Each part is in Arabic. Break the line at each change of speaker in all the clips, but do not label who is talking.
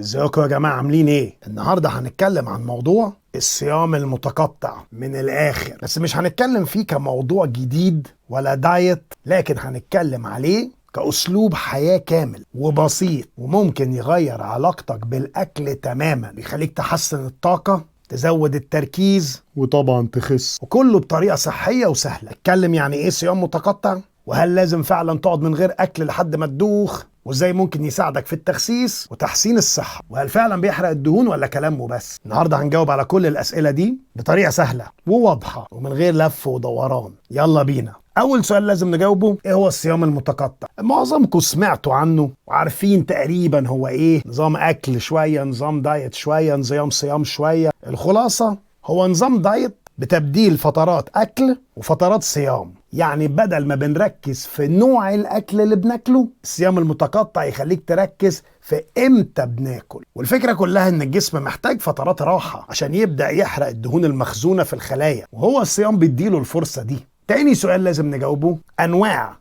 ازيكم يا جماعة، عاملين ايه؟ النهاردة هنتكلم عن موضوع الصيام المتقطع من الآخر، بس مش هنتكلم فيه كموضوع جديد ولا دايت، لكن هنتكلم عليه كأسلوب حياة كامل وبسيط وممكن يغير علاقتك بالأكل تماما، بيخليك تحسن الطاقة، تزود التركيز، وطبعا تخس، وكله بطريقة صحية وسهلة. اتكلم يعني ايه صيام متقطع، وهل لازم فعلا تقعد من غير أكل لحد ما تدوخ، وازاي ممكن يساعدك في التخسيس وتحسين الصحة، وهل فعلا بيحرق الدهون ولا كلام وبس. النهاردة هنجاوب على كل الأسئلة دي بطريقة سهلة وواضحة ومن غير لف ودوران. يلا بينا. أول سؤال لازم نجاوبه، إيه هو الصيام المتقطع؟ معظمكم سمعتوا عنه وعارفين تقريبا هو إيه. نظام أكل شوية، نظام دايت شوية، نظام صيام شوية. الخلاصة هو نظام دايت بتبديل فترات أكل وفترات صيام. يعني بدل ما بنركز في نوع الأكل اللي بناكله، الصيام المتقطع يخليك تركز في إمتى بناكل. والفكرة كلها إن الجسم محتاج فترات راحة عشان يبدأ يحرق الدهون المخزونة في الخلايا، وهو الصيام بيديله الفرصة دي. تاني سؤال لازم نجاوبه، أنواع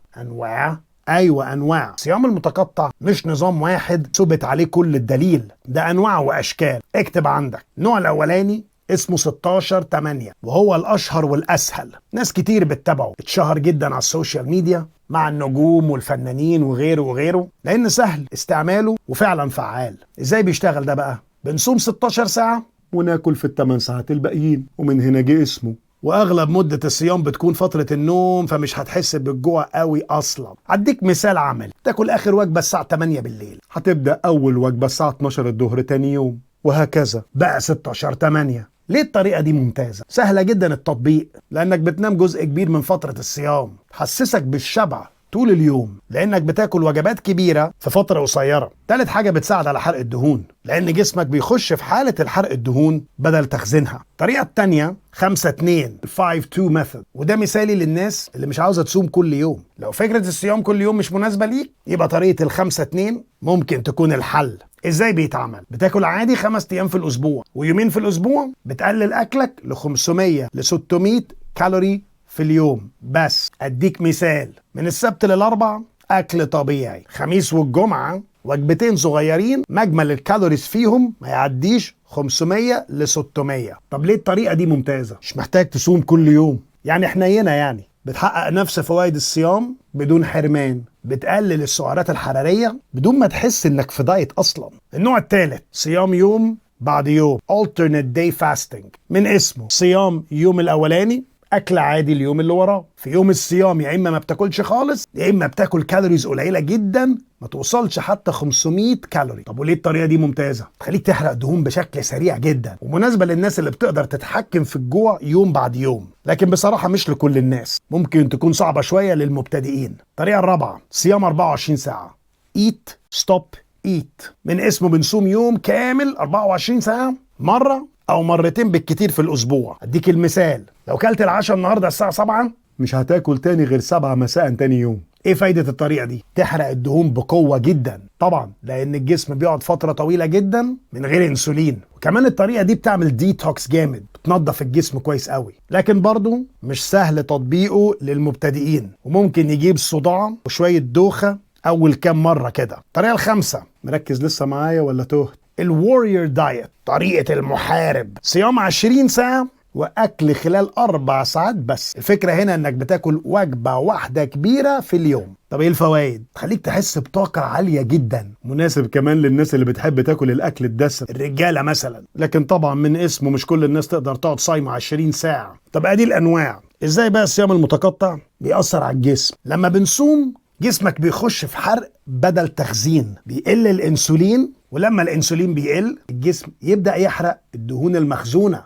أيوة أنواع. الصيام المتقطع مش نظام واحد ثبت عليه كل الدليل، ده أنواع وأشكال. اكتب عندك. النوع الأولاني اسمه 16/8 وهو الأشهر والأسهل، ناس كتير بتتابعه، اتشهر جدا على السوشيال ميديا مع النجوم والفنانين وغيره لأن سهل استعماله وفعلا فعال. ازاي بيشتغل ده بقى؟ بنصوم 16 ساعة وناكل في ال8 ساعات الباقيين، ومن هنا جه اسمه. واغلب مدة الصيام بتكون فترة النوم، فمش هتحس بالجوع قوي اصلا. اديك مثال عملي، تاكل اخر وجبة الساعة 8 بالليل، هتبدأ اول وجبة الساعة 12 الظهر تاني يوم، وهكذا بقى 16/8. ليه الطريقة دي ممتازة؟ سهلة جدا التطبيق، لأنك بتنام جزء كبير من فترة الصيام، تحسسك بالشبع طول اليوم لأنك بتاكل وجبات كبيرة في فترة قصيرة. تالت حاجة، بتساعد على حرق الدهون لأن جسمك بيخش في حالة الحرق الدهون بدل تخزينها. الطريقة التانية 5-2 5-2 method، وده مثالي للناس اللي مش عاوزة تصوم كل يوم. لو فكرة الصيام كل يوم مش مناسبة ليك، يبقى طريقة 5-2 ممكن تكون الحل. ازاي بيتعمل؟ بتاكل عادي 5 ايام في الاسبوع، ويومين في الاسبوع بتقلل اكلك ل 500 ل 600 كالوري في اليوم بس. اديك مثال، من السبت للاربع اكل طبيعي، خميس والجمعة وجبتين صغيرين مجمل الكالوريز فيهم ما يعديش 500 ل 600. طب ليه الطريقة دي ممتازة؟ مش محتاج تصوم كل يوم، يعني حنينة، يعني بتحقق نفس فوائد الصيام بدون حرمان، بتقلل السعرات الحرارية بدون ما تحس انك في دايت اصلا. النوع الثالث صيام يوم بعد يوم alternate day fasting، من اسمه صيام يوم الاولاني اكل عادي اليوم اللي وراه. في يوم الصيام يا اما ما بتاكلش خالص، يا اما بتاكل كالوريز قليله جدا ما توصلش حتى 500 كالوري. طب وليه الطريقه دي ممتازه؟ تخليك تحرق دهون بشكل سريع جدا، ومناسبه للناس اللي بتقدر تتحكم في الجوع يوم بعد يوم، لكن بصراحه مش لكل الناس، ممكن تكون صعبه شويه للمبتدئين. الطريقه الرابعه صيام 24 ساعه eat stop eat، من اسمه بنصوم يوم كامل 24 ساعه مره او مرتين بالكتير في الاسبوع. اديك المثال، لو كلت العشاء النهارده الساعه 7 مش هتاكل تاني غير 7 مساء تاني يوم. ايه فايدة الطريقة دي؟ تحرق الدهون بقوة جدا طبعا، لان الجسم بيقعد فترة طويلة جدا من غير انسولين، وكمان الطريقة دي بتعمل ديتوكس جامد، بتنظف الجسم كويس قوي، لكن برضو مش سهل تطبيقه للمبتدئين، وممكن يجيب صداع وشوية دوخة اول كام مرة كده. الطريقة الخامسة، مركز لسه معايا ولا تهت؟ الوريور دايت، طريقة المحارب، صيام 20 ساعة واكل خلال 4 ساعات بس. الفكرة هنا انك بتاكل وجبة واحدة كبيرة في اليوم. طب ايه الفوائد؟ تخليك تحس بطاقة عالية جدا، مناسب كمان للناس اللي بتحب تاكل الاكل الدسم، الرجالة مثلا، لكن طبعا من اسمه مش كل الناس تقدر تقعد صايمة 20 ساعة. طب ادي الانواع. ازاي بقى الصيام المتقطع بيأثر على الجسم؟ لما بنصوم جسمك بيخش في حرق بدل تخزين، بيقل الانسولين، ولما الانسولين بيقل الجسم يبدأ يحرق الدهون المخزونة.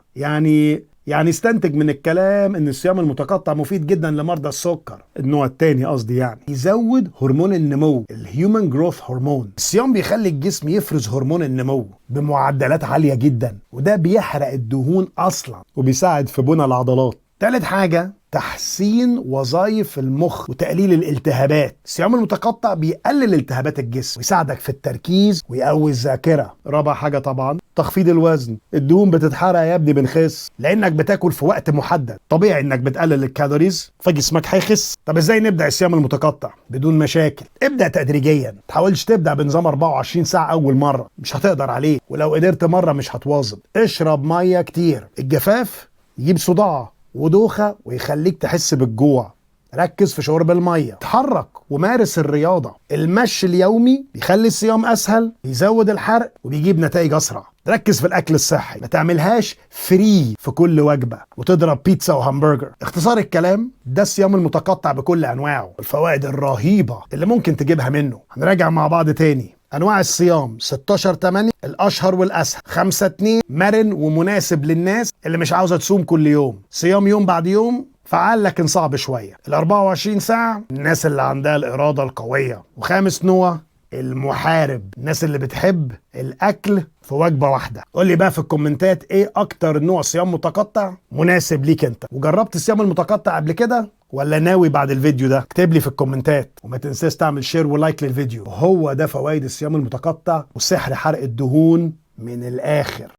يعني استنتج من الكلام ان الصيام المتقطع مفيد جدا لمرضى السكر، النوع الثاني قصدي، يعني يزود هرمون النمو، الهيومن جروث هرمون. الصيام بيخلي الجسم يفرز هرمون النمو بمعدلات عالية جدا، وده بيحرق الدهون اصلا وبيساعد في بناء العضلات. ثالث حاجة، تحسين وظائف المخ وتقليل الالتهابات. الصيام المتقطع بيقلل التهابات الجسم ويساعدك في التركيز ويقوي الذاكرة. رابع حاجة طبعا تخفيض الوزن. الدهون بتتحرق يا ابني بنخس لانك بتاكل في وقت محدد. طبيعي انك بتقلل الكالوريز فجسمك هيخس. طب ازاي نبدا الصيام المتقطع بدون مشاكل؟ ابدا تدريجيا، تحاولش تبدا بنظام 24 ساعه اول مره، مش هتقدر عليه، ولو قدرت مره مش هتواظب. اشرب ميه كتير. الجفاف يجيب صداع ودوخه ويخليك تحس بالجوع. ركز في شرب الميه. اتحرك ومارس الرياضه. المشي اليومي بيخلي الصيام اسهل، بيزود الحرق وبيجيب نتائج اسرع. ركز في الاكل الصحي، ما تعملهاش فري في كل وجبه وتضرب بيتزا وهامبرجر. اختصار الكلام، ده الصيام المتقطع بكل انواعه، الفوائد الرهيبه اللي ممكن تجيبها منه. هنراجع مع بعض تاني. انواع الصيام 16/8 الاشهر والاسهل، 5/2 مرن ومناسب للناس اللي مش عاوزه تصوم كل يوم، صيام يوم بعد يوم فعال لكن صعب شويه، 24 ساعه الناس اللي عندها الاراده القويه، وخامس نوع المحارب، الناس اللي بتحب الاكل في وجبه واحده. قول لي بقى في الكومنتات ايه اكتر نوع صيام متقطع مناسب ليك انت، وجربت الصيام المتقطع قبل كده ولا ناوي بعد الفيديو ده؟ اكتب لي في الكومنتات، وما تنساش تعمل شير ولايك للفيديو. وهو ده فوائد الصيام المتقطع وسحر حرق الدهون من الاخر.